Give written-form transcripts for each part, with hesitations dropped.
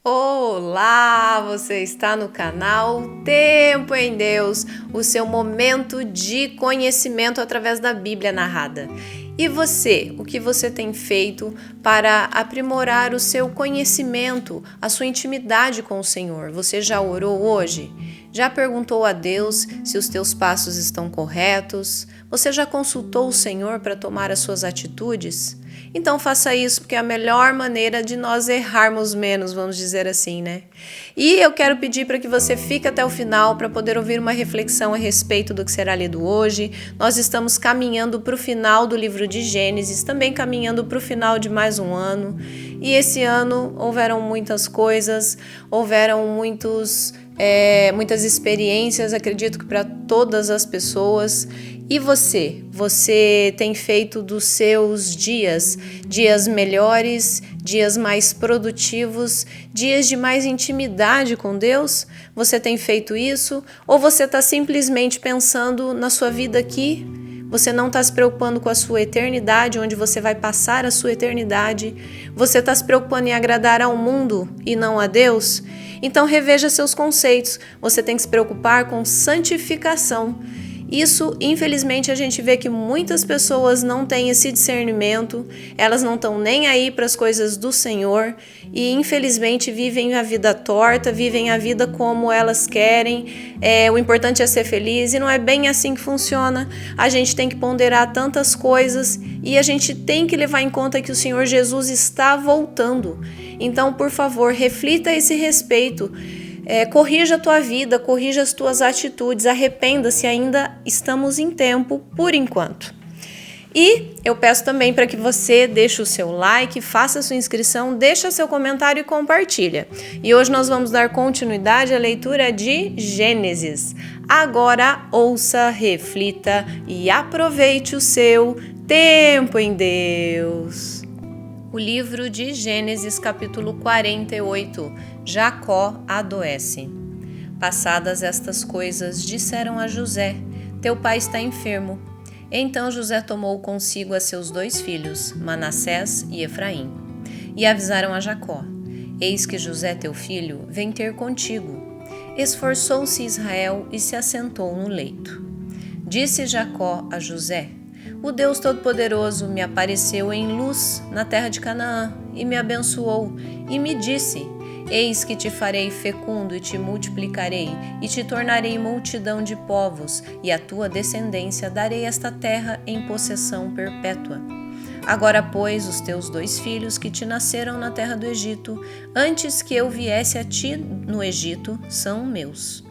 Olá, você está no canal Tempo em Deus, o seu momento de conhecimento através da Bíblia narrada. E você, o que você tem feito para aprimorar o seu conhecimento, a sua intimidade com o Senhor? Você já orou hoje? Já perguntou a Deus se os teus passos estão corretos? Você já consultou o Senhor para tomar as suas atitudes? Então faça isso, porque é a melhor maneira de nós errarmos menos, vamos dizer assim, né? E eu quero pedir para que você fique até o final para poder ouvir uma reflexão a respeito do que será lido hoje. Nós estamos caminhando para o final do livro de Gênesis, também caminhando para o final de mais um ano. E esse ano houveram muitas coisas, houveram muitas experiências, acredito que para todas as pessoas. E você tem feito dos seus dias melhores, dias mais produtivos, dias de mais intimidade com Deus? Você tem feito isso? Ou você está simplesmente pensando na sua vida aqui? Você não está se preocupando com a sua eternidade, onde você vai passar a sua eternidade? Você está se preocupando em agradar ao mundo e não a Deus? Então reveja seus conceitos. Você tem que se preocupar com santificação. Isso, infelizmente, a gente vê que muitas pessoas não têm esse discernimento, elas não estão nem aí para as coisas do Senhor e, infelizmente, vivem a vida torta, vivem a vida como elas querem. O importante é ser feliz e não é bem assim que funciona. A gente tem que ponderar tantas coisas e a gente tem que levar em conta que o Senhor Jesus está voltando. Então, por favor, reflita a esse respeito. Corrija a tua vida, corrija as tuas atitudes, arrependa-se, ainda estamos em tempo por enquanto. E eu peço também para que você deixe o seu like, faça a sua inscrição, deixa seu comentário e compartilha. E hoje nós vamos dar continuidade à leitura de Gênesis. Agora ouça, reflita e aproveite o seu tempo em Deus. O livro de Gênesis, capítulo 48. Jacó adoece. Passadas estas coisas, disseram a José: Teu pai está enfermo. Então José tomou consigo a seus 2 filhos, Manassés e Efraim, e avisaram a Jacó: Eis que José teu filho vem ter contigo. Esforçou-se Israel e se assentou no leito. Disse Jacó a José: O Deus Todo-Poderoso me apareceu em luz na terra de Canaã e me abençoou e me disse: Eis que te farei fecundo e te multiplicarei e te tornarei multidão de povos e à tua descendência darei esta terra em possessão perpétua. Agora, pois, os teus 2 filhos que te nasceram na terra do Egito, antes que eu viesse a ti no Egito, são meus.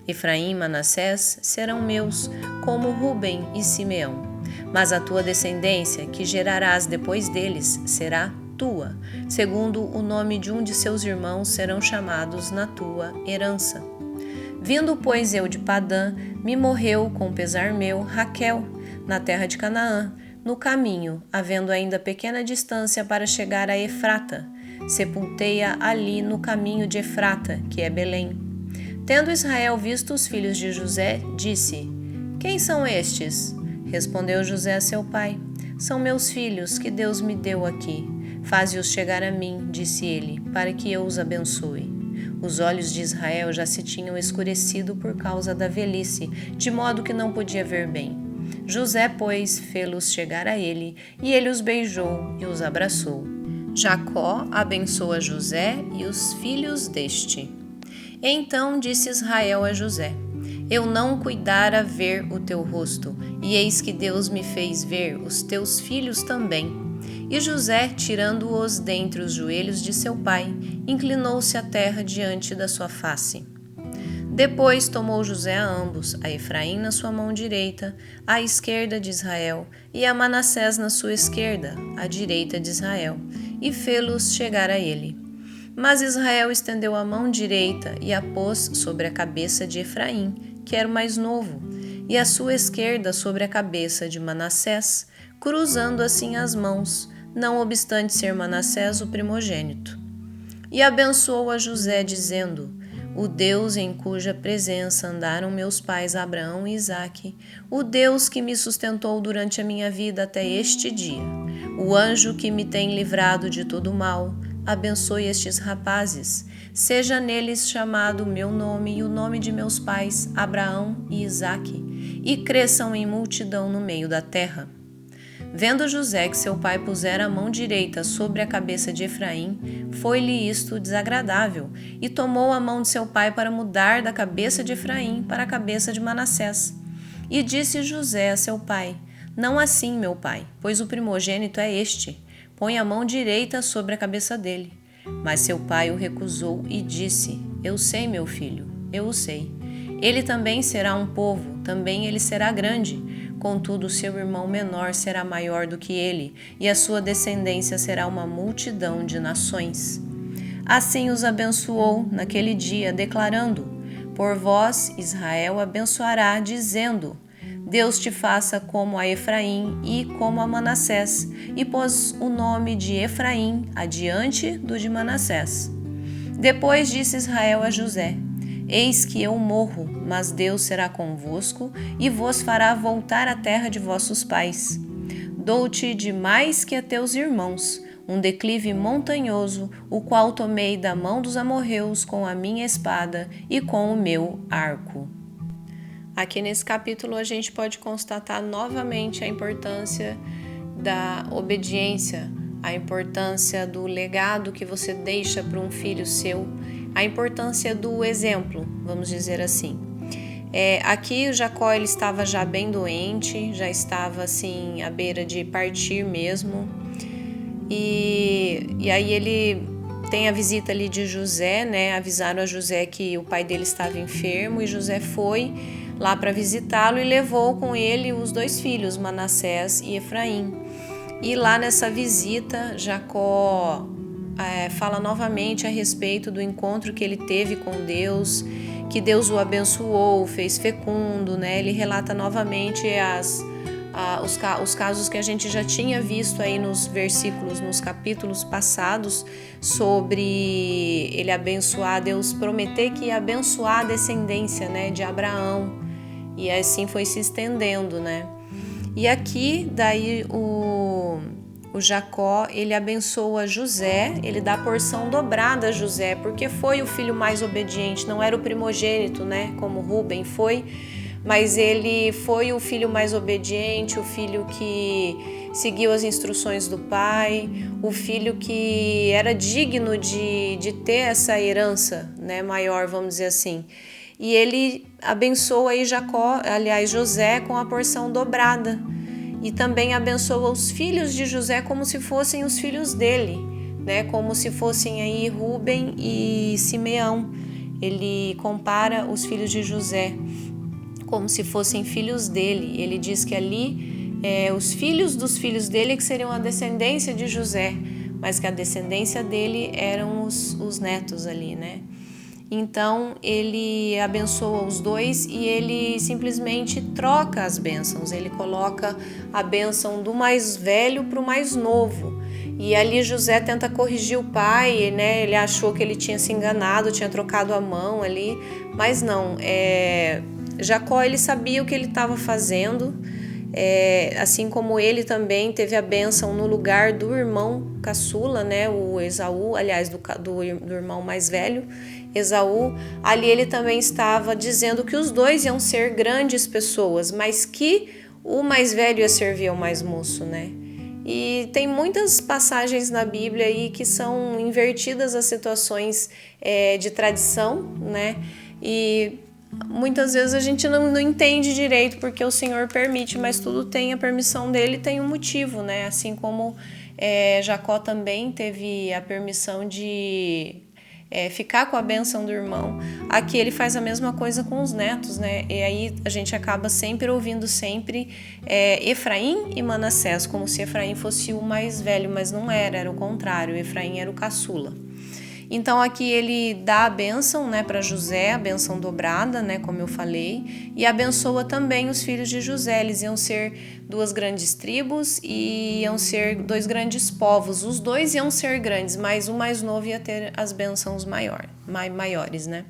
Efraim e Manassés serão meus, como Ruben e Simeão. Mas a tua descendência, que gerarás depois deles, será tua. Segundo o nome de um de seus irmãos serão chamados na tua herança. Vindo, pois, eu de Padã, me morreu, com pesar meu, Raquel, na terra de Canaã, no caminho, havendo ainda pequena distância para chegar a Efrata. Sepultei-a ali no caminho de Efrata, que é Belém. Tendo Israel visto os filhos de José, disse: Quem são estes? Respondeu José a seu pai: São meus filhos, que Deus me deu aqui. Faze-os chegar a mim, disse ele, para que eu os abençoe. Os olhos de Israel já se tinham escurecido por causa da velhice, de modo que não podia ver bem. José, pois, fê-los chegar a ele, e ele os beijou e os abraçou. Jacó abençoa José e os filhos deste. Então disse Israel a José: Eu não cuidara ver o teu rosto, e eis que Deus me fez ver os teus filhos também. E José, tirando-os dentre os joelhos de seu pai, inclinou-se à terra diante da sua face. Depois tomou José a ambos, a Efraim na sua mão direita, à esquerda de Israel, e a Manassés na sua esquerda, à direita de Israel, e fê-los chegar a ele. Mas Israel estendeu a mão direita e a pôs sobre a cabeça de Efraim, que era o mais novo, e a sua esquerda sobre a cabeça de Manassés, cruzando assim as mãos, não obstante ser Manassés o primogênito. E abençoou a José, dizendo: O Deus em cuja presença andaram meus pais Abraão e Isaque, o Deus que me sustentou durante a minha vida até este dia, o anjo que me tem livrado de todo mal, abençoe estes rapazes. Seja neles chamado o meu nome e o nome de meus pais, Abraão e Isaque, e cresçam em multidão no meio da terra. Vendo José que seu pai pusera a mão direita sobre a cabeça de Efraim, foi-lhe isto desagradável, e tomou a mão de seu pai para mudar da cabeça de Efraim para a cabeça de Manassés. E disse José a seu pai: Não assim, meu pai, pois o primogênito é este. Põe a mão direita sobre a cabeça dele. Mas seu pai o recusou e disse: Eu sei, meu filho, eu o sei. Ele também será um povo, também ele será grande. Contudo, seu irmão menor será maior do que ele, e a sua descendência será uma multidão de nações. Assim os abençoou naquele dia, declarando: Por vós Israel abençoará, dizendo: Deus te faça como a Efraim e como a Manassés, e pôs o nome de Efraim adiante do de Manassés. Depois disse Israel a José: Eis que eu morro, mas Deus será convosco e vos fará voltar à terra de vossos pais. Dou-te de mais que a teus irmãos, um declive montanhoso, o qual tomei da mão dos amorreus com a minha espada e com o meu arco. Aqui nesse capítulo a gente pode constatar novamente a importância da obediência, a importância do legado que você deixa para um filho seu, a importância do exemplo, vamos dizer assim. Aqui o Jacó ele estava já bem doente, já estava assim à beira de partir mesmo, e aí ele tem a visita ali de José, né? Avisaram a José que o pai dele estava enfermo e José foi lá para visitá-lo e levou com ele os dois filhos, Manassés e Efraim. E lá nessa visita, Jacó fala novamente a respeito do encontro que ele teve com Deus, que Deus o abençoou, fez fecundo, né? Ele relata novamente os casos que a gente já tinha visto aí nos versículos, nos capítulos passados, sobre ele abençoar, Deus prometer que ia abençoar a descendência, né, de Abraão, e assim foi se estendendo, né? E aqui, daí o Jacó, ele abençoa José, ele dá porção dobrada a José, porque foi o filho mais obediente, não era o primogênito, né, como Rúben foi, mas ele foi o filho mais obediente, o filho que seguiu as instruções do pai, o filho que era digno de ter essa herança, né, maior, vamos dizer assim. E ele abençoa aí José com a porção dobrada. E também abençoa os filhos de José como se fossem os filhos dele, né? Como se fossem aí Rúben e Simeão. Ele compara os filhos de José como se fossem filhos dele. Ele diz que ali os filhos dos filhos dele que seriam a descendência de José, mas que a descendência dele eram os netos ali, né? Então ele abençoa os dois e ele simplesmente troca as bênçãos, ele coloca a bênção do mais velho para o mais novo. E ali José tenta corrigir o pai, né? Ele achou que ele tinha se enganado, tinha trocado a mão ali, mas não. Jacó ele sabia o que ele estava fazendo, assim como ele também teve a bênção no lugar do irmão caçula, né? O Esaú, aliás, do irmão mais velho, Esaú. Ali ele também estava dizendo que os dois iam ser grandes pessoas, mas que o mais velho ia servir ao mais moço, né? E tem muitas passagens na Bíblia aí que são invertidas as situações de tradição, né? E muitas vezes a gente não entende direito porque o Senhor permite, mas tudo tem a permissão dele, tem um motivo, né? Assim como Jacó também teve a permissão de ficar com a bênção do irmão. Aqui ele faz a mesma coisa com os netos, né? E aí a gente acaba sempre ouvindo Efraim e Manassés, como se Efraim fosse o mais velho, mas não era o contrário, Efraim era o caçula. Então aqui ele dá a bênção, né, para José, a bênção dobrada, né, como eu falei, e abençoa também os filhos de José. Eles iam ser duas grandes tribos e iam ser dois grandes povos. Os dois iam ser grandes, mas o mais novo ia ter as bênçãos maiores, né?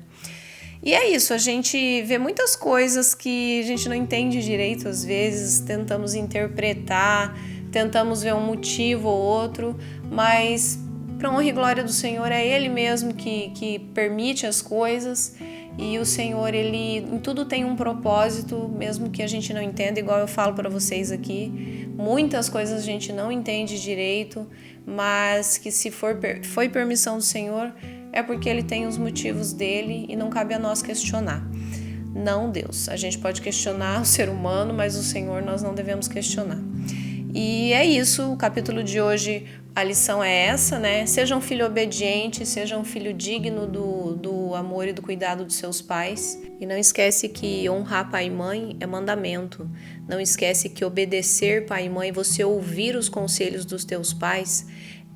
E é isso, a gente vê muitas coisas que a gente não entende direito às vezes, tentamos interpretar, tentamos ver um motivo ou outro, mas Para honra e glória do Senhor, é Ele mesmo que permite as coisas, e o Senhor, Ele em tudo tem um propósito, mesmo que a gente não entenda, igual eu falo para vocês aqui. Muitas coisas a gente não entende direito, mas que se foi permissão do Senhor, é porque Ele tem os motivos dele e não cabe a nós questionar. Não Deus. A gente pode questionar o ser humano, mas o Senhor nós não devemos questionar. E é isso, o capítulo de hoje, a lição é essa, né? Seja um filho obediente, seja um filho digno do amor e do cuidado dos seus pais. E não esquece que honrar pai e mãe é mandamento. Não esquece que obedecer pai e mãe, você ouvir os conselhos dos teus pais,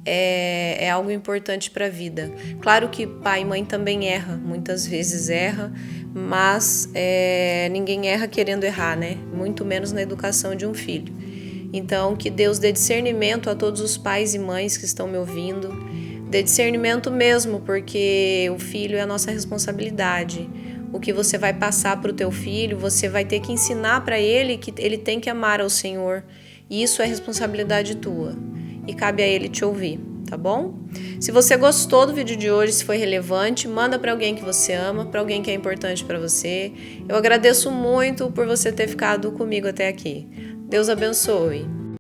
é algo importante para a vida. Claro que pai e mãe também erra, muitas vezes erra, mas ninguém erra querendo errar, né? Muito menos na educação de um filho. Então, que Deus dê discernimento a todos os pais e mães que estão me ouvindo, dê discernimento mesmo, porque o filho é a nossa responsabilidade. O que você vai passar para o teu filho, você vai ter que ensinar para ele que ele tem que amar ao Senhor. E isso é responsabilidade tua. E cabe a ele te ouvir, tá bom? Se você gostou do vídeo de hoje, se foi relevante, manda para alguém que você ama, para alguém que é importante para você. Eu agradeço muito por você ter ficado comigo até aqui. Deus abençoe.